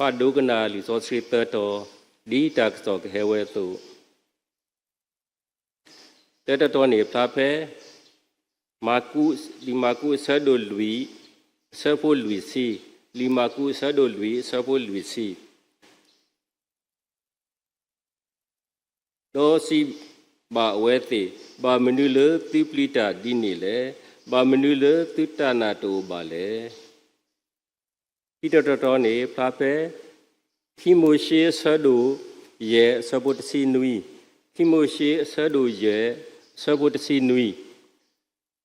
Padugana Lisosi Turtle, Ditax of Hewetu. Tetatoni Plape, Marcus, Limacu Sado Louis, Serpo Louisi, Limacu Sado Louis, Serpo Louisi. Dosi ba wete, ba menule tiplita dinile, ba menule tutana to bale. Pitatoni Plape, Kimoshe Sado, ye, Sabot Sinui, Kimoshe Sado ye, Sabot Sinui.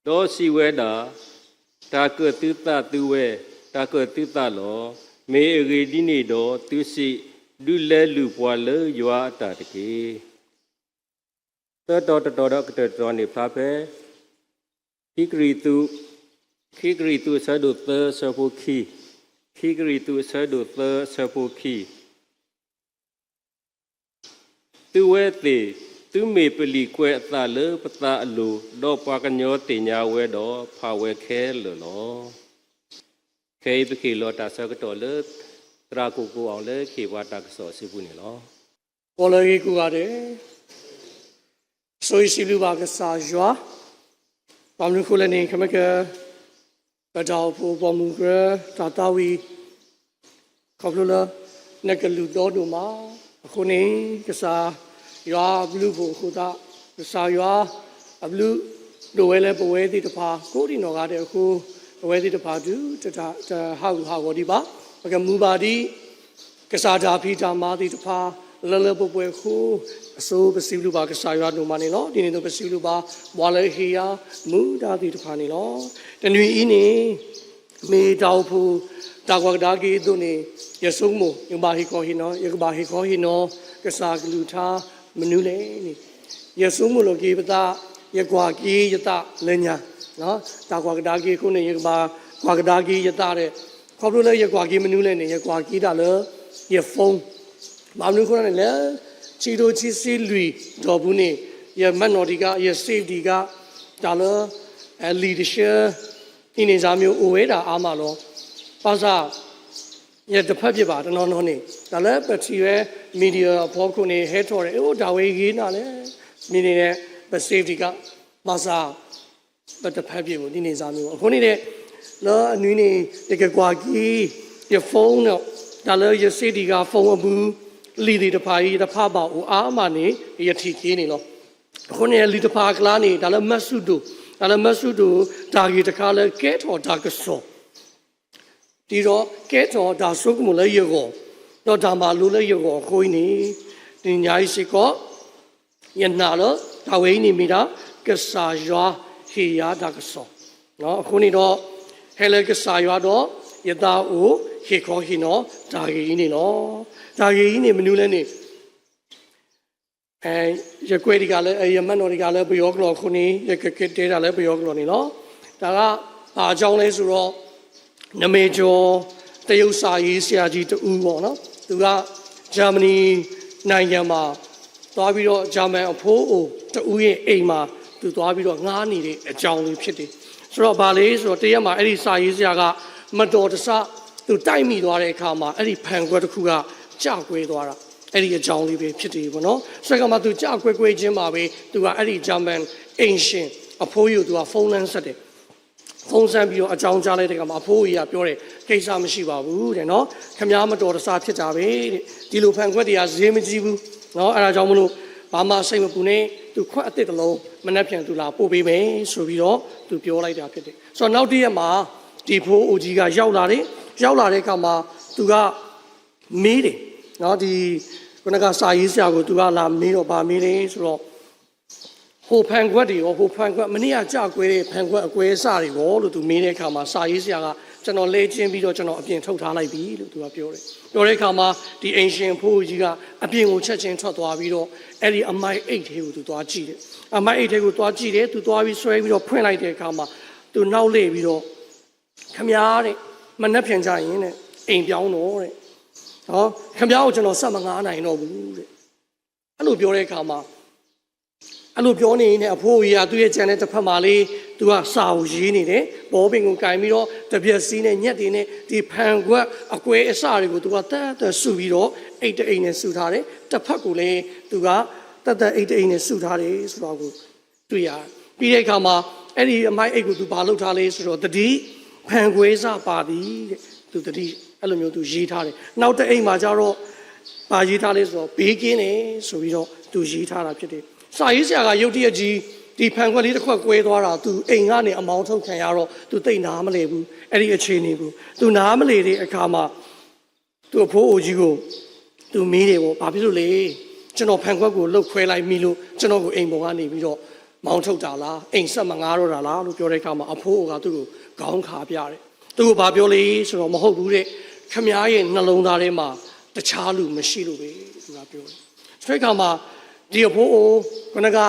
Dosi weda, Taka Tuta Tuwe, Taka Tuta lo, me redini do, Tusi, Dule Lupoile, Yua Tataki. Third daughter, Johnny Pape, Hikritu Sadu Third Sapuki, Hikritu Sadu Third Sapuki. Tuwete, tu me peli queta le pata lu, do pacanyo tinya wedo, power care lo. Kay the kilota circuitole, Trakuku on le Kiwatak so Sibunilo. Polari Guade. Soy Silubaga Sajua, Bamnukulani Kamaka, Badalpo Bomugra, Tatawi, Kabula, Nakaludoduma, Kone, Kasa, Yua, Blue Huda, Kasa Yua, a blue, Doele Boedi the Pa, Kodi Nogade, who Boedi the Padu, to Hawadiba, Magamubadi, Kasada Pita Madi the Pa, Lalaboe who. So, Basiluba Sayano Manilo, Dino Basiluba, Walahia, Muda di Panilo, the Nuini, Me Daupu, Dagwadagi Duni, Yasumo, Yubahiko Hino, Yubahiko Hino, Gasagluta, Manuleni, Yasumo Gibata, Yaguaki Yata, Lenya, Dagwadagi Kuni Yuba, Quagadagi Yatare, Kobula Yaguaki Manuleni, Yaguaki Dala, Yafon, Manukuran. Chiro Chisi Lui, Dobuni, your Manodiga, your safety, dollar, and leadership in his army, Ueda Amalo, Baza, yet the Pajiba, and on honey, the leopard, media, Pokuni, Hetor, Dawe, meaning the safety, Baza, but the Pajiba in his army. Honey, no, Nuni, the Gagwagi, your phone, dollar, your city, phone, boo. Lidi the Pai, the Paba, or Amani, Yatikini. Hone little park lani, Dala Masudu, Tagi the color, get or dark so. Diro, get or Dasukmula Yago, no Dama Lula Yago, Hoini, Dinyaisiko, Yanala, Taweni Mida, Gasaja, Hia Dagaso. No, Hunido, Helegasayado, Yadao, Hiko Hino, Tagi no. Tagi Manulani. And Yaqueticale, a Yamanoricale, Bioglo, Huni, Yakatale, Bioglo, no? Tara, John Lesuro, Namajo, Teusai, Siaji to Uwana, Tura, Germany, Nayama, Davido, Jama, Po, to Uye Ema, to Davido Nani, a Johnny Pity. So Bales or Teama, Eddie Saiziaga, Madorsa, to Taimi Dore Kama, Eddie Panguakuga. Jagwe Dora, Eddie Johnny Pity, no? Second to Jagwe Jimawe, to Eddie Jamman, ancient, a poyo to a phone and Saturday. Phone Sambio, a John Jolly, a Mapoya, Pure, Kesam Shiva, wood, and all, Kamyama or Satitawe, Dilu Panguetia, Zimijibu, no, and a Jamunu, Bama Samapune, to quite a low, Manapian to La Pobe, so we all to Pure like that. So now, dear Ma, Depo Ujiga Yaulare Kama, to ga meeting. Now the Gunaga Sais Yago to La Miro Ba meetings or Ho Panguati or Ho Panguat Mania Jagwe, Panguat Sari, all to meeting Kama Sais Yaga, General Legend Video General Appeal Total IB to appear. Yorekama, the ancient Pujiga, Appeal Church and Totua Video, Eddie and my 8 to Dwaji. And my 8 to Dwaji to Dwavi Sway with print like Kama to now lay video. Kamiari, Manapian Jain, ain't down or it. Oh, come out and Samana, I know. I look your Kama. I look your name, a poor year, do it, Janet Pamali, သူကစာကိုရေးနေတယ်ဘောပင်ကိုကင်ပြီးတော့တပြက်စီးနဲ့ညက်တွေနဲ့ဒီဖန်ခွက်အကွဲအစတွေကိုသူကတက်ဆူပြီးတော့အိတ်တအိတ်နဲ့ဆူထားတယ်တစ်ဖက်ကိုလည်းသူကတက်အိတ်တအိတ်နဲ့ဆူထားတယ်ဆိုတော့ကိုတွေ့ရတယ်ပြီးတဲ့အခါမှာအဲ့ဒီအမိုက်အိတ်ကိုသူဘာလုပ်ထားလဲဆိုတော့တတိဖန်ခွဲစပါသည်တဲ့သူတတိအဲ့လိုမျိုးသူရေးထားတယ်နောက်တစ်အိတ်မှာကျတော့ပါရေးထားလဲဆိုတော့ဘေးကင်းတယ်ဆိုပြီးတော့သူရေးထားတာဖြစ်တယ်စာရေးဆရာကရုတ်တရက်ကြီးဒီဖန်ခွက်လေးတစ်ခွက်ကွဲသွားတာသူအိမ်ကနေအမောင်းထုတ်ခံရတော့သူသိနာမလဲဘူးအဲ့ဒီအခြေအနေကိုသူနားမလဲတဲ့အခါမှာသူအဖိုးအိုကြီးကိုသူမီးတယ်ပေါ့ဘာဖြစ်လို့လဲကျွန်တော်ဖန်ခွက်ကိုလှုပ်ခွဲလိုက်မိလို့ကျွန်တော်ကိုအိမ်ပေါ်ကနေပြီးတော့မောင်းထုတ်တာလားအိမ်ဆက်မငားတော့တာလားလို့ပြောတဲ့အခါမှာအဖိုးအိုကသူ့ကိုခေါင်းခါပြတယ်သူကဘာပြောလဲဆိုတော့မဟုတ်ဘူးတဲ့ခမားရဲ့နှလုံးသားထဲမှာတခြားလူမရှိလို့ပဲသူကပြောတယ်ဆိုတဲ့အခါမှာဒီအဖိုးအိုကက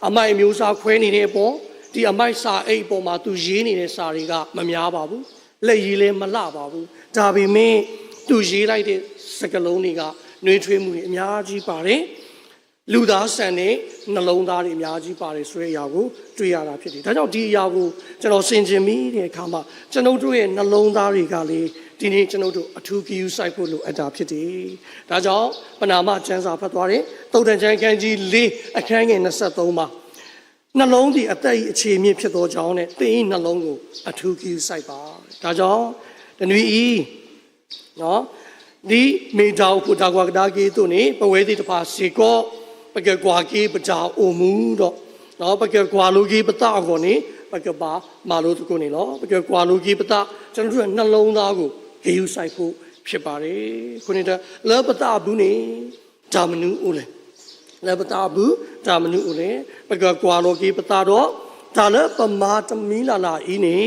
အမိုက်မျိုးစားခွဲနေတဲ့အပေါ်ဒီအမိုက်စာအိတ်ပေါ်မှာသူရေးနေတဲ့စာတွေကမများပါဘူးလက်ရည်လည်းမလှပါဘူးဒါပေမဲ့သူရေးလိုက်တဲ့စကားလုံးတွေကနှွေးထွေးမှုတွေအများကြီးပါတယ်လူသားဆန်တဲ့နှလုံးသားတွေအများကြီးပါတယ်ဆိုတဲ့အရာကိုတွေ့ရတာဖြစ်တယ်ဒါကြောင့်ဒီအရာကိုကျွန်တော်ဆင်ခြင်မိတဲ့အခါမှာကျွန်ုပ်တို့ရဲ့နှလုံးသားတွေကလေဒီနေ့ကျွန်ုပ်တို့အထူးဂရုစိုက်ဖို့လိုအပ်တာဖြစ်တယ်ဒါကြောင့်ပဏာမကျမ်းစာဖတ်သွားတယ်သုတ္တန်ကျမ်းခန်းကြီး၄အခန်းငယ်23မှာနှလုံးဒီအသက်၏အခြေအမြစ်ဖြစ်သောကြောင့်နဲ့သင်၏နှလုံးကိုအထူးဂရုစိုက်ပါဒါကြောင့်တနွေဤနော်ဒီမေတောက်ဖူတာကွာကဒါကေတို့နေပဝဲတိတဖာစီကောပကကွာကေပကြောအိုမူတော့နော်ပကကွာလူကြီးပတာကိုနေပကပါမာလို့တကုနေနော်ပကကွာလူကြီးပတာကျွန်တော်တို့နှလုံးသားကိုဂရုစိုက်ဖို့ဖြစ်ပါတယ်ခုနေတာလောပတာဘူးနေဂျာမနူဦးလေလောပတာဘူးဂျာမနူဦးလေပကကွာလူကြီးပတာတော့ဒါလည်းပမာတမီလာလာအင်းနေ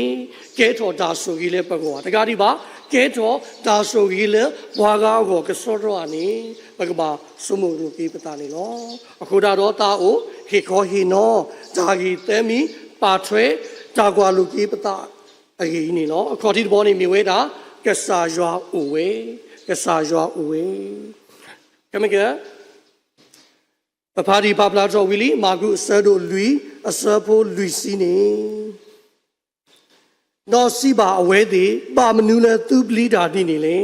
ကဲထော်ဒါဆိုကြီးလေပကွာတကားဒီပါကဲတော့ဒါဆိုကြီးလေဘွားကားကိုကစောတော့အနေဘကပါစုမှုတို့ကိပတာနေလောအခုတော့တာအိုဟေခေါ်ဟီနောဂျာဂီတဲမီပါထွဲဂျာကွာလူကိပတာအကြီးနေလောအခုဒီဘောနေမြဝဲတာကဆာရွာအိုဝဲကဆာရွာအိုဝဲကမကပပါဒီပပလာတော်ဝီလီမာကုဆာဒိုလူအဆာဖိုလူစီနေတော့စီပါအဝဲသည်ပါမနူလဲသူပလီတာတိနေလေ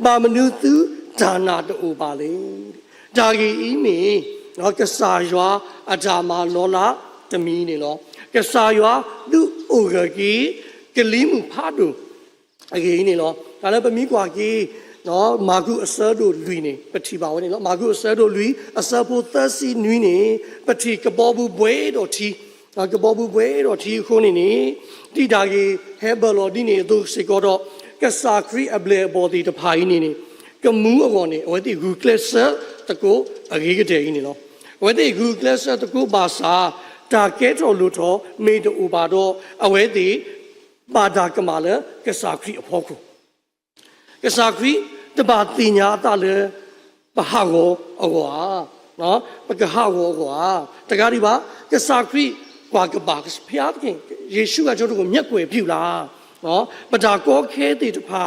ပါမနူသူဒါနာတူပါလေဒါကြီးအီမီနော်ကဆာရွာအဂျာမာလောလာတမီနေလောကဆာရွာသူအိုဂကီကလီမူဖာဒူအကြီးနေလောဒါလည်းပမီကွာကြီးနော်မာကုအဆာဒိုလူနေပတိပါဝနေလောမာကုအဆာဒိုလူအဆာပိုသစီနွီနေပတိကဘောဘူးဘွဲတော်တီကဘောဘူးဘွဲတော်တီခုနေနေတိဒါကြီးဟဲဘလော်ဒီနေသူစေကောတော့ကဆာခရီအဘလေဘော်ဒီတဖိုင်းနေနေကမူးအကောနေဝတိဂူကလစ်ဆာတကိုအကြီးကတဲ့နေလောဝတိဂူကလစ်ဆာတကိုဘာသာတာကဲတော်လူတော်မေတူပါတော့အဝဲတိပါဒါကမာလကဆာခရီအဖို့ကိုကဆာခရီတပါတင်ညာတလေပဟာကိုအကွာနော်ပကဟာကိုကွာတကားဒီပါကဆာခရီကွာကပါဖျားခင်ယေရှုကကျွန်တော်တို့ကိုမျက်ကွယ်ပြုလားနော်ပဒါကောခဲတဲ့တဖာ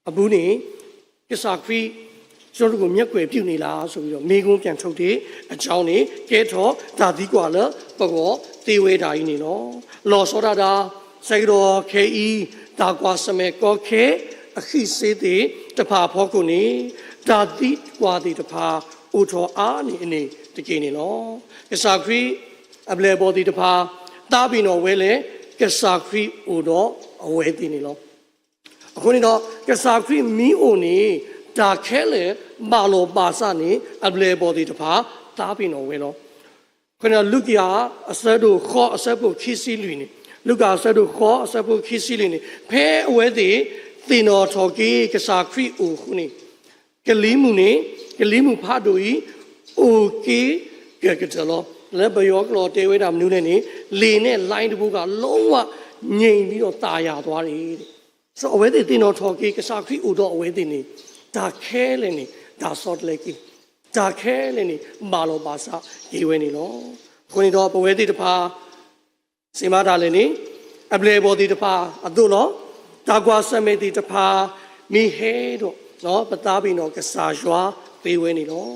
အဘူးနေကဆာခရီကျွန်တော်တို့ကိုမျက်ကွယ်ပြုနေလားဆိုပြီးတော့မိကုန်းပြန်ထုတ်တဲ့အကြောင်းနေကဲတော့ဒါဒီကွာလပကောတေဝေတာကြီးနေနော်လော်စောတာဒါစေတော်ခဲဤဒါကွာစမဲကောခဲအခိစေးတဲ့တဖာဖောကုနေဒါဒီကွာတဲ့တဖာဥထောအားနေအနေတကယ်နေနော်ကဆာခရီအဘလေဘောဒီတဖာတာဘီနော်ဝဲလေကဆာခရီအိုတော့အဝဲတင်နေလောအခုနေတော့ကဆာခရီမီအိုနေတာခဲလေမာလောပါစနေအဘလေဘောဒီတဖာတာဘီနော်ဝဲလောခုနလူကီယာအစဒိုခေါ်အစပုခီစီလူနေလူကအစဒိုခေါ်အစပုခီစီလူနေဖဲအဝဲတီတင်တော်ထော်ကီကဆာခရီအိုခုနေကလီမူနေကလီမူဖာဒိုဤအိုကီကကတလောလက်ပယောကလောတေဝေတာမနူးနဲ့နေလေနဲ့လိုင်းတပုကလုံးဝငြိမ်ပြီးတော့ตาရသွားတယ်တဲ့ဆိုအဝဲတဲ့တင်တော်ထော်ကေကစားခရီဦးတော့အဝဲတဲ့နေဒါခဲလည်းနေဒါဆော့တလေကီဒါခဲလည်းနေမာလောပါစာရေဝဲနေလောခွင်တော်ပဝဲတဲ့တဖာစေမတာလည်းနေအပလေဘောတဲ့တဖာအတုလောဒါကွာဆမေတဲ့တဖာမိဟဲတော့နော်ပသားပင်တော်ကစားရွာသေးဝဲနေလော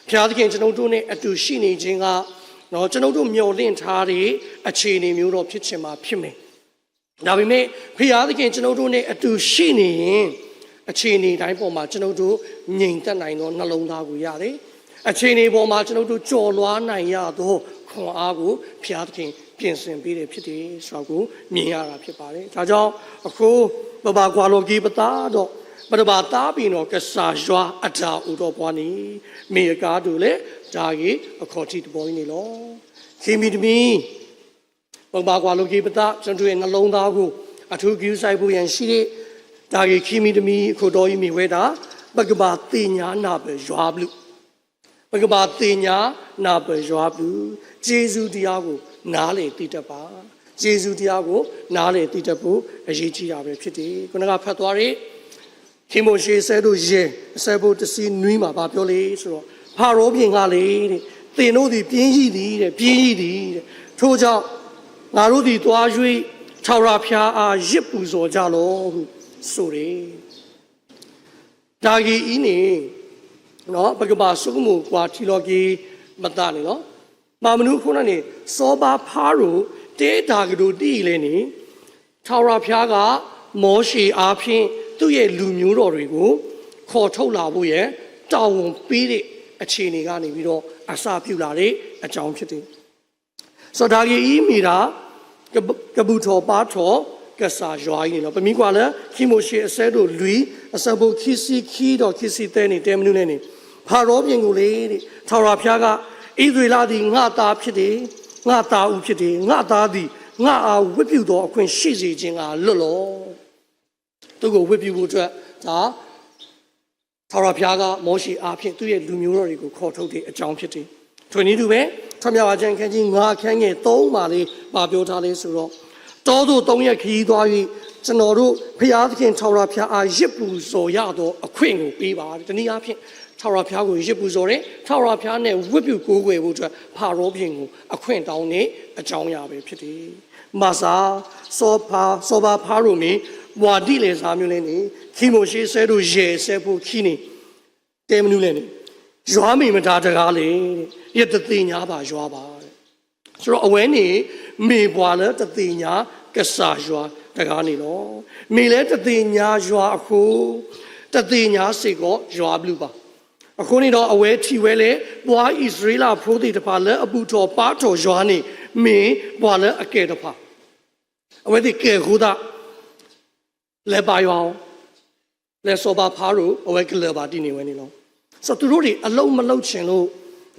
ဖျားသခင်ကျွန်ုပ်တို့နဲ့အတူရှိနေခြင်းက နော်ကျွန်ုပ်တို့မျှော်လင့်ထားတဲ့အခြေအနေမျိုးတော့ဖြစ်ချင်မှာဖြစ်မယ်ဒါပေမဲ့ဖခင်သခင်ကျွန်ုပ်တို့ ਨੇ အတူရှိနေရင်အခြေအနေတိုင်းပေါ်မှာကျွန်ုပ်တို့ငြိမ်သက်နိုင်သောနှလုံးသားကိုရတယ်အခြေအနေပေါ်မှာကျွန်ုပ်တို့ကြော်လွှားနိုင်ရသောခွန်အားကိုဖခင်သခင်ပြင်ဆင်ပေးတယ်ဖြစ်တယ်ဆိုတာကိုမြင်ရတာဖြစ်ပါတယ်ဒါကြောင့်အခုဘဘာကွာလောကီပတာတော့ပရဘာတာပင်တော့ကဆာရွာအတာဥတော်ပွားနေမေကားတို့လေဒါကြီးအခေါ်တိတပေါ်နေလောခေမီတမီဘဘာကွာလောကီပတာကျွန်တော်ရဲ့နှလုံးသားကိုအထူးကြည့်ဆိုင်ဖို့ရန်ရှိတဲ့ဒါကြီးခေမီတမီအခုတော်ကြီးမိဝဲတာပကဘာတင်ညာနာပဲရွာဘလူပကဘာတင်ညာနာပဲရွာဘလူဂျေဇုတရားကိုနားလေတည်တတ်ပါဂျေဇုတရားကိုနားလေတည်တတ်ဖို့အရေးကြီးတာပဲဖြစ်တယ်ခုနကဖတ်သွားတဲ့ခေမိုရှေဆဲတို့ရေဆဲဖို့တစီနွီးမှာဗာပြောလေဆိုတော့ဖာရောပြင်ကလေတဲ့သင်တို့သည်ပြင်းရှိသည်တဲ့ပြင်းရှိသည်တဲ့ထို့ကြောင့်ငါတို့သည်တွား၍ခြောက်ရာဖျားအားရစ်ပူဇော်ကြလောဟုဆိုတယ်ဒါကြီးဤနေနော်ပကဘာစုကမှုကွာထီလော်ကီမတနေနော်မာမနုခုနနေစောဘာဖားတို့တဲဒါကတို့တီးလဲနေခြောက်ရာဖျားကမောရှေအားဖြင့်သူ့ရဲ့လူမျိုးတော်တွေကိုခေါ်ထုတ်လာဖို့ရဲ့တာဝန်ပေးတဲ့အခြေအနေကနေပြီးတော့အစာပြုလာတဲ့အကြောင်းဖြစ်တယ်။ဆိုတော့ဒါကြီးမိတာကပူထောပါထောကဆာရွာကြီးနော်ပမီကွာလဲခီမိုရှေအစဲတို့လူအစဘုခီစီခီတော့ခီစီတဲနေတဲမနုနဲ့နေဖာရောပြင်ကိုလေတဲ့ထာဝရဘုရားကဣသရေလသည်ငါသားဖြစ်တယ်ငါသားဦးဖြစ်တယ်ငါသားသည်ငါအားဝတ်ပြုသောအခွင့်ရှိစေခြင်းကလွတ်လောသူကိုဝတ်ပြုဖို့အတွက်ဒါထာဝရဘုရားကမောရှေအားဖြင့်သူ့ရဲ့လူမျိုးတော်တွေကိုခေါ်ထုတ်တဲ့အကြောင်းဖြစ်တယ်။ထွေနည်းတူပဲထွမြောက်အကျဉ်ခန်းကြီး9အခန်းငယ်3မှာလေးပါပြောထားလေးဆိုတော့တောသို့3ရက်ခရီးသွား၍ကျွန်တော်တို့ဘုရားသခင်ထာဝရဘုရားအားရစ်ပူဇော်ရသောအခွင့်ကိုပေးပါတနည်းအားဖြင့်ထာဝရဘုရားကိုရစ်ပူဇော်တယ်ထာဝရဘုရားနဲ့ဝတ်ပြုကိုးကွယ်ဖို့အတွက်ဖာရောပြင်ကိုအခွင့်တောင်းတဲ့အကြောင်းအရာပဲဖြစ်တယ်။မာစာစောဘာဖာရိုမီဝါဒီလေစာမျိုးလေးနေခီမိုရှေဆဲတို့ရေဆဲဖို့ခီနေတဲမနူးလေးနေရွာမိမတာတကားလေရတသိညာပါရွာပါတဲ့ဆိုတော့အဝဲနေမေပွာလဲတသိညာကဆာရွာတကားနေနော်မေလဲတသိညာရွာအခုတသိညာစိတ်ကောရွာဘလူပါအခုနေတော့အဝဲထီဝဲလေပွားဣသရေလဖိုးတိတဖာလဲအပူတော်ပါတော်ရွာနေမေပွာလဲအကဲတဖာအဝဲဒီကဲခုဒါလဲပါရွာလဲစောပါဖားလို့အဝဲကလပါတိနေဝဲနေလို့ဆိုသူတို့တွေအလုံးမလုံးချင်လို့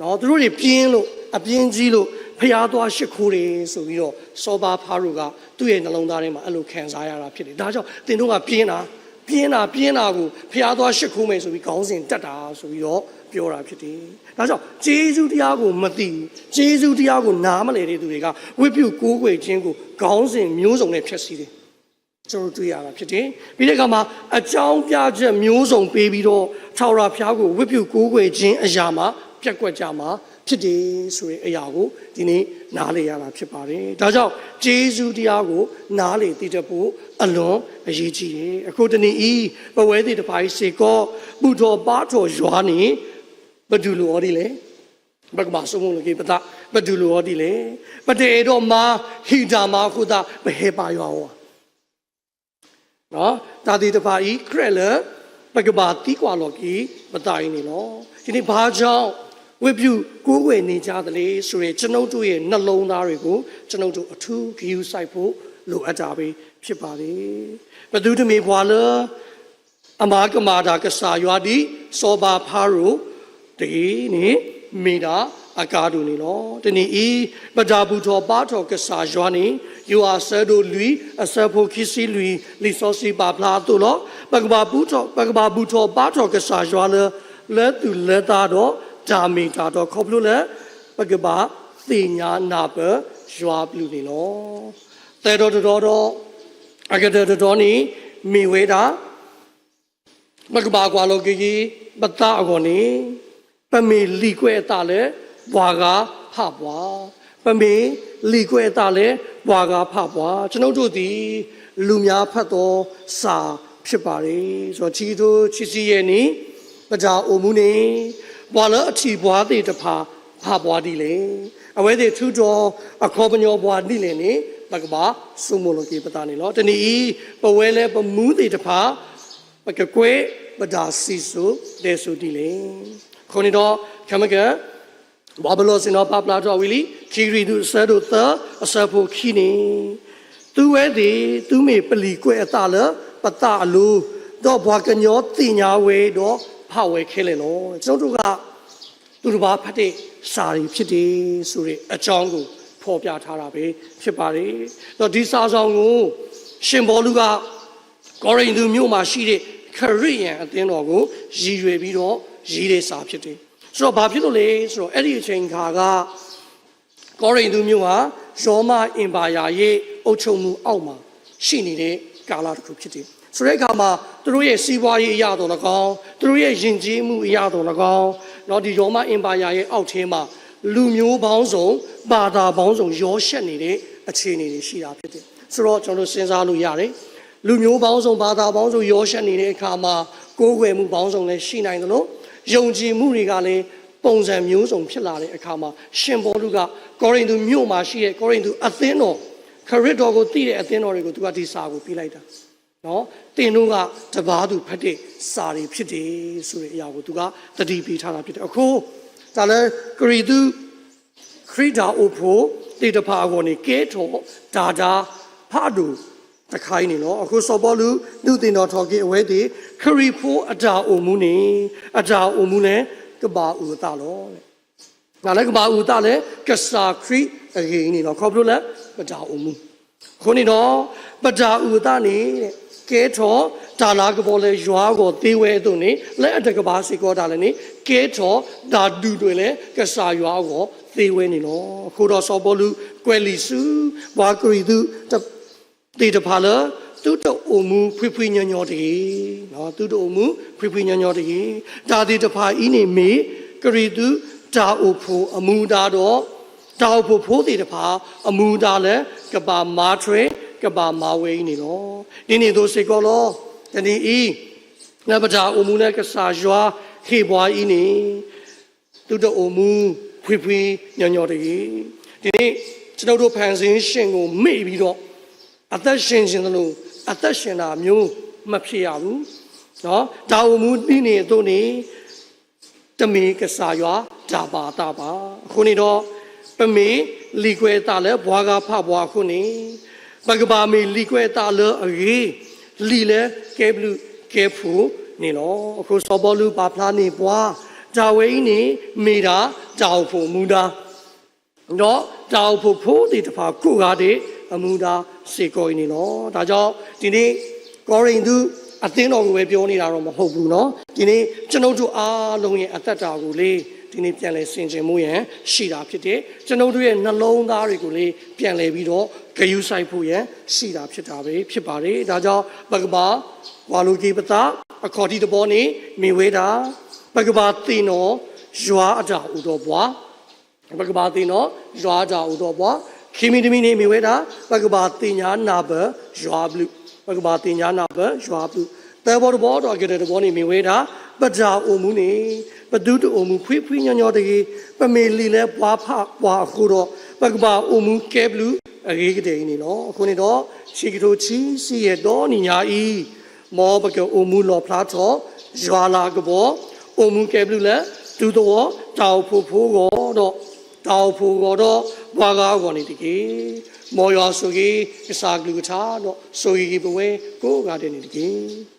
နော်သူတို့တွေပြင်းလို့အပြင်းကြီးလို့ဖျားသွားရှစ်ခိုးတယ်ဆိုပြီးတော့စောပါဖားလို့ကသူ့ရဲ့နှလုံးသားထဲမှာအဲ့လိုခံစားရတာဖြစ်တယ်ဒါကြောင့်တင်တို့ကပြင်းတာကိုဖျားသွားရှစ်ခိုးမယ်ဆိုပြီးခေါင်းစဉ်တက်တာဆိုပြီးတော့ပြောတာဖြစ်တယ်ဒါကြောင့်ဂျေဇုတရားကိုမသိဂျေဇုတရားကိုနားမလည်တဲ့သူတွေကဝိပုကိုးကွယ်ခြင်းကိုခေါင်းစဉ်မျိုးစုံနဲ့ဖျက်ဆီးတယ်ကျွန်တော်တွေ့ရတာဖြစ်တယ်ပြီးတဲ့အခါမှာအကြောင်းပြချက်မျိုးစုံပေးပြီးတော့ထာဝရဘုရားကိုဝတ်ပြုကိုးကွယ်ခြင်းအရာမှာပြက်ကွက်ကြမှာဖြစ်တယ်ဆိုတဲ့အရာကိုဒီနေ့နားလည်ရတာဖြစ်ပါတယ်ဒါကြောင့်ဂျေဇုတရားကိုနားလည်သိတတ်ဖို့အလွန်အရေးကြီးတယ်အခုတနေ့ဤပဝဲတိတပိုင်းစေကောပူတော်ပါတော်ရွာနေဘဒူလိုအော်ဒီလေဘကမဆုမလို့ကေပတာဘဒူလိုအော်ဒီလေပတေတော့မာဟီဒါမာခုတာဘဟေပါရွာဝနော်ဒါဒီတပါဤခရက်လပကဘာတီကွာလော်ကီမတိုင်နေလောဒီနေ့ဘာကြောင့်ဝိပုကိုးကွယ်နေကြသလဲဆိုရင်ကျွန်ုပ်တို့ရဲ့နှလုံးသားတွေကိုကျွန်ုပ်တို့အထူးဂရုစိုက်ဖို့လိုအပ်တာပဲဖြစ်ပါလေဘဒုတမေဘွာလအမာကမာတာကဆာရွာဒီစောဘာဖာရိုဒီနေမိတာအကားတို့နေလောတနေ့ဤပဒါဘူးတော်ပါတော်ကဆာရွာနေယူအာဆဲတို့လူအစဖို့ခီစီလူလီစောစီပါပလာတို့လောပကဘာဘူးတော်ပါတော်ကဆာရွာလဲသူလဲတာတော့ဂျာမီတာတော့ခေါပလို့လဲပကဘာသိညာနာပရွာဘလူနေလောတဲတော်အကတဲ့တော်နီမိဝေတာပကဘာကွာလောကီပတာအကောနေပမေလီကွဲတာလဲဘွာကဖဘွာပမေလီကွဲတာလဲဘွာကဖဘွာကျွန်ုပ်တို့ဒီလူများဖတ်တော်စာဖြစ်ပါလေဆိုတော့ချီတို့ချီစီရဲ့နီပဒါအိုမှုနေဘွာလအချီဘွာသေးတဖာ ဘာဘွားဒီလေအဝဲတဲ့ထူတော်အခေါ်ပညောဘွားဒီလေနေဘကဘာစုမလို့ကေပတာနေလို့တနည်းပဝဲလဲပမူးတေတဖာဘကကွဲပဒါစီစုဒေစုဒီလေခေါနေတော့ခမကဘာဘလောစင်တော့ပပလာတော်ဝီလီခီရီသူဆဲတို့သအစဖို့ခီနေသူဝဲဒီသူမေပလီကွဲအတာလပတာအလူတော့ဘွားကညောတင်ညာဝဲတော့ဖဝဲခဲလေနော်ကျွန်တော်တို့ကသူတို့ဘာဖတ်တဲ့စာရီဖြစ်တယ်ဆိုတဲ့အကြောင်းကိုဖော်ပြထားတာပဲဖြစ်ပါတယ်တော့ဒီစာဆောင်ကိုရှင်ဘောလူကကောရိန္သုမြို့မှာရှိတဲ့ခရစ်ယာန်အသင်းတော်ကိုရည်ရွယ်ပြီးတော့ရေးတဲ့စာဖြစ်တယ်ဆိုတော့ဘာဖြစ်လို့လဲဆိုတော့အဲ့ဒီအချိန်ခါကကောရိန္သုမြို့ဟာရောမအင်ပါယာရဲ့အုပ်ချုပ်မှုအောက်မှာရှိနေတဲ့ကာလတစ်ခုဖြစ်တယ်ဆိုတဲ့အခါမှာသူတို့ရဲ့စီးပွားရေးအရာတော်၎င်းသူတို့ရဲ့ယဉ်ကျေးမှုအရာတော်၎င်းတော့ဒီရောမအင်ပါယာရဲ့အောက်ထဲမှာလူမျိုးပေါင်းစုံဘာသာပေါင်းစုံရောရှက်နေတဲ့အခြေအနေတွေရှိတာဖြစ်တယ်ဆိုတော့ကျွန်တော်တို့စဉ်းစားလို့ရတယ်လူမျိုးပေါင်းစုံဘာသာပေါင်းစုံရောရှက်နေတဲ့အခါမှာကိုးကွယ်မှုပေါင်းစုံလည်းရှိနိုင်တယ်လို့ယုံကြည်မှုတွေကလည်းပုံစံမျိုးစုံဖြစ်လာတဲ့အခါမှာရှင်ဘောလူကကောရိန္သုမြို့မှာရှိတဲ့ကောရိန္သုအသင်းတော်ခရစ်တော်ကိုသိတဲ့အသင်းတော်တွေကိုသူကဒီစာကိုပေးလိုက်တာနော်တင်တို့ကတပားသူဖတ်တဲ့စာတွေဖြစ်တယ်ဆိုတဲ့အရာကိုသူကတတိပေးထားတာဖြစ်တယ်အခုဒါလည်းခရီးသူခရီးတာအိုဖို့တေတဖာကိုနေကဲထောဒါဖာဒူတခိုင်းနေနော်အခုစောပေါ်လူသူတင်တော်ထော်ကေအဝဲတီခရီးဖို့အတာအိုမှုနေအတာအိုမှုနဲ့ကဘာဥတာလောတဲ့ငါလည်းကဘာဥတာလည်းကစာခရီးအရင်နေတော့ခေါ်လို့လဲပတာအိုမှုခုနေတော့ပတာဥတာနေတဲ့ကဲထောဒါလာကပေါ်လေရွာကိုတေးဝဲသူနေလက်အတကဘာစီကောတာလည်းနေကဲထောဒါဒူတွေလည်းကစာရွာကိုတေးဝဲနေနော်ခုတော့စောပေါ်လူကွယ်လီစုဘွားကရီသူတေတဖာလာသူတို့အမှုဖွညညောတည်းနော်သူတို့အမှုဖွညညောတည်းဒါတေတဖာဤနေမေကရီသူဒါအဖို့အမှုဒါတော့ဒါအဖို့ဖိုးတေတဖာအမှုဒါလည်းကပါမာထွေကပါမာဝဲနေနော်ဒီနေ့တို့စေကောလောတနေ့ဤနဘတာအမှုနဲ့ကစားရွာခေဘွားဤနေသူတို့အမှုဖွညညောတည်းဒီနေ့ကျွန်တော်တို့ဖန်ဆင်းရှင်ကိုမေ့ပြီးတော့အသက်ရှင်ခြင်းလို့အသက်ရှင်တာမျိုးမဖြစ်ရဘူးเนาะဒါအမှုဒီနေတို့နေတမေကစားရွာဒါပါတာပါခုနေတော့ပမေလီကွဲတာလဲဘွားကဖဘွားခုနေဘဂဘာမေလီကွဲတာလဲအေးလီလဲကဲဘလူကဲဖူနေနော်အခုစောဘောလူပါဖလားနေဘွားဒါဝဲဤနေမိတာကြောက်ဖို့မူတာတော့ကြောက်ဖို့ဖိုးဒီတဖာကိုကားတဲ့အမှုသားစေကောနေနော်ဒါကြောင့်ဒီနေ့ကောရိန္သုအသင်းတော်ကိုပဲပြောနေတာတော့မဟုတ်ဘူးနော်ဒီနေ့ကျွန်ုပ်တို့အားလုံးရဲ့အသက်တာကိုလေဒီနေ့ပြန်လဲဆင်ခြင်မှုရန်ရှိတာဖြစ်တယ်ကျွန်ုပ်တို့ရဲ့နှလုံးသားတွေကိုလေပြန်လဲပြီးတော့ဂယုစိုက်ဖို့ရန်ရှိတာဖြစ်တာပဲဖြစ်ပါတယ်ဒါကြောင့်ဘဂဗာဝါလူကြီးပတာအခေါ်ဒီတဘောနေမိဝေတာဘဂဗာသင်တော်ရွာအတာဥတော်ဘွားဘဂဗာသင်တော်ရွာအတာဥတော်ဘွားခိမီတမီနေမိဝဲတာဘဂဗာတင်ညာနာဘရွာဘလူဘဂဗာတင်ညာနာဘရွာဘလူတဲဘောတဘောတော့ကြတဲ့ဘောနေမိဝဲတာပဒါအုံမှုနေပဒုတအုံမှုဖွညညောတကြီးပမေလီလဲဘွားဖဘွားခုတော့ဘဂဗာအုံမှုကဲဘလူအရေးကတဲ့နေနော်အခုနေတော့ရှီကတိုချီစီရတော့နိညာဤမောဘကအုံမှုလောဖလားတော့ရွာလာကဘောအုံမှုကဲဘလူလဲဒုတော်တောက်ဖို့ဖိုးတော့တောက်ဖို့တော့ဘွားကားကောနေတကြီးမော်ရောဆိုကြီးအစာကလူကထားတော့ဆိုကြီးဘဝဲကိုကတဲ့နေတကြီး